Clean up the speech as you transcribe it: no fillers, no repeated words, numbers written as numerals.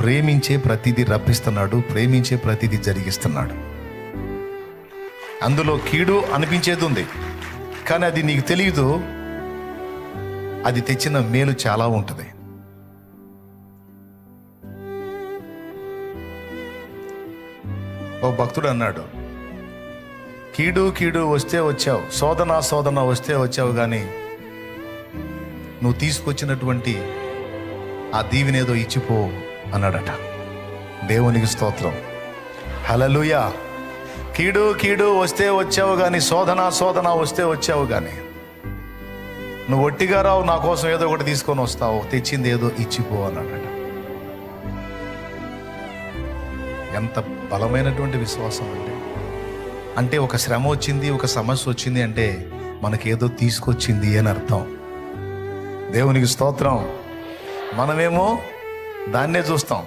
ప్రేమించే ప్రతిదీ రప్పిస్తున్నాడు, ప్రేమించే ప్రతిదీ జరిగిస్తున్నాడు. అందులో కీడు అనిపించేది ఉంది, కానీ అది నీకు తెలియదు. అది తెచ్చిన మేలు చాలా ఉంటుంది. ఓ భక్తుడు అన్నాడు, కీడు కీడు వస్తే వచ్చావు, శోధన శోధన వస్తే వచ్చావు, కానీ నువ్వు తీసుకొచ్చినటువంటి ఆ దీవెనేదో ఇచ్చిపో అన్నాడట. దేవునికి స్తోత్రం, హల్లెలూయా. కీడు కీడు వస్తే వచ్చావు కానీ, శోధన శోధన వస్తే వచ్చావు కానీ, నువ్వు ఒట్టిగా రావు, నా కోసం ఏదో ఒకటి తీసుకొని వస్తావు, తెచ్చింది ఏదో ఇచ్చిపో అన్నాడట. ఎంత బలమైనటువంటి విశ్వాసం అండి. అంటే ఒక శ్రమ వచ్చింది, ఒక సమస్య వచ్చింది అంటే మనకేదో తీసుకొచ్చింది అని అర్థం. దేవునికి స్తోత్రం. మనమేమో దాన్నే చూస్తాం.